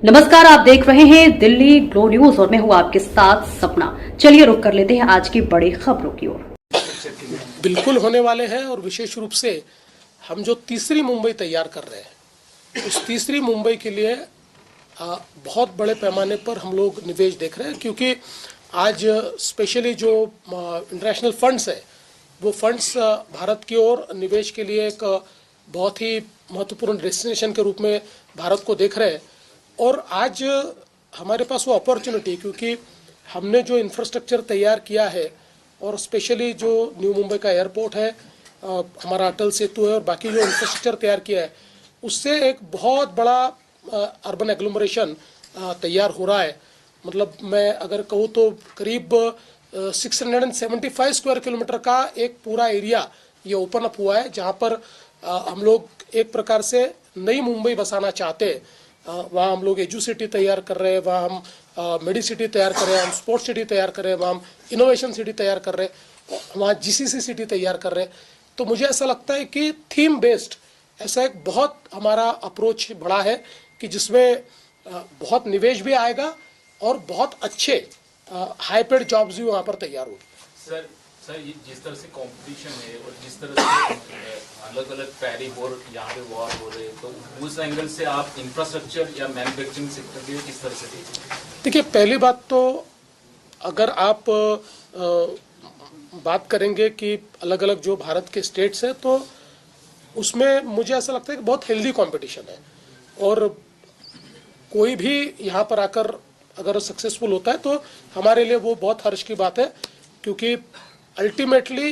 नमस्कार, आप देख रहे हैं दिल्ली ग्लो न्यूज और मैं हूं आपके साथ सपना। चलिए रुक कर लेते हैं आज की बड़ी खबरों की ओर। बिल्कुल होने वाले हैं और विशेष रूप से हम जो तीसरी मुंबई तैयार कर रहे हैं उस तीसरी मुंबई के लिए बहुत बड़े पैमाने पर हम लोग निवेश देख रहे हैं, क्योंकि आज स्पेशली जो इंटरनेशनल फंड्स है वो फंड्स भारत की ओर निवेश के लिए एक बहुत ही महत्वपूर्ण डेस्टिनेशन के रूप में भारत को देख रहे हैं। और आज हमारे पास वो अपॉर्चुनिटी, क्योंकि हमने जो इंफ्रास्ट्रक्चर तैयार किया है और स्पेशली जो न्यू मुंबई का एयरपोर्ट है, हमारा अटल सेतु है और बाकी जो इंफ्रास्ट्रक्चर तैयार किया है उससे एक बहुत बड़ा अर्बन एग्लोमरेशन तैयार हो रहा है। मतलब मैं अगर कहूँ तो करीब 675 स्क्वायर किलोमीटर का एक पूरा एरिया ये ओपन अप हुआ है, जहाँ पर हम लोग एक प्रकार से नई मुंबई बसाना चाहते हैं। वहाँ हम लोग एजू सिटी तैयार कर रहे हैं, वहाँ हम मेडी सिटी तैयार कर रहे हैं, हम स्पोर्ट्स सिटी तैयार कर रहे हैं, वहाँ हम इनोवेशन सिटी तैयार कर रहे हैं, वहाँ जीसीसी सिटी तैयार कर रहे हैं। तो मुझे ऐसा लगता है कि थीम बेस्ड ऐसा एक बहुत हमारा अप्रोच बड़ा है कि जिसमें बहुत निवेश भी आएगा और बहुत अच्छे हाई पेड जॉब्स भी वहाँ पर तैयार होगी। सर ये जिस तरह से कंपटीशन है और जिस तरह से अलग अलग टैरिफ और यहाँ पे वॉर हो रहे हैं, तो उस एंगल से आप इंफ्रास्ट्रक्चर या मैन्युफैक्चरिंग सेक्टर के किस तरह से देखिए, पहली बात तो अगर आप बात करेंगे कि अलग अलग जो भारत के स्टेट्स हैं तो उसमें मुझे ऐसा लगता है कि बहुत हेल्दी कंपटीशन है और कोई भी यहाँ पर आकर अगर सक्सेसफुल होता है तो हमारे लिए वो बहुत हर्ष की बात है, क्योंकि अल्टीमेटली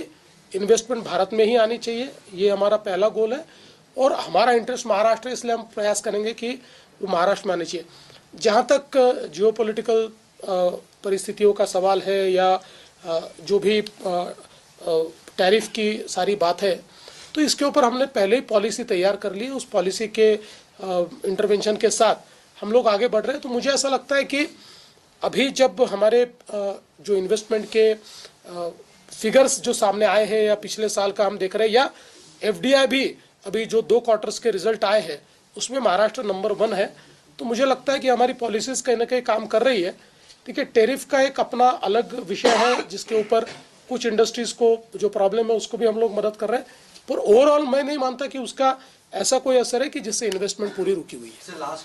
इन्वेस्टमेंट भारत में ही आनी चाहिए। ये हमारा पहला गोल है और हमारा इंटरेस्ट महाराष्ट्र है, इसलिए हम प्रयास करेंगे कि वो महाराष्ट्र में आनी चाहिए। जहाँ तक जियोपॉलिटिकल परिस्थितियों का सवाल है या जो भी टैरिफ की सारी बात है, तो इसके ऊपर हमने पहले ही पॉलिसी तैयार कर ली है। उस पॉलिसी के इंटरवेंशन के साथ हम लोग आगे बढ़ रहे हैं। तो मुझे ऐसा लगता है कि अभी जब हमारे जो इन्वेस्टमेंट के फिगर्स जो सामने आए हैं या पिछले साल का हम देख रहे हैं, या एफडीआई भी अभी जो 2 क्वार्टर्स के रिजल्ट आए हैं उसमें महाराष्ट्र नंबर 1 है। तो मुझे लगता है कि हमारी पॉलिसीज कहीं ना कहीं काम कर रही है। ठीक है, टैरिफ का एक अपना अलग विषय है जिसके ऊपर कुछ इंडस्ट्रीज को जो प्रॉब्लम है उसको भी हम लोग मदद कर रहे हैं, पर ओवरऑल मैं नहीं मानता कि उसका ऐसा कोई असर है कि जिससे इन्वेस्टमेंट पूरी रुकी हुई है।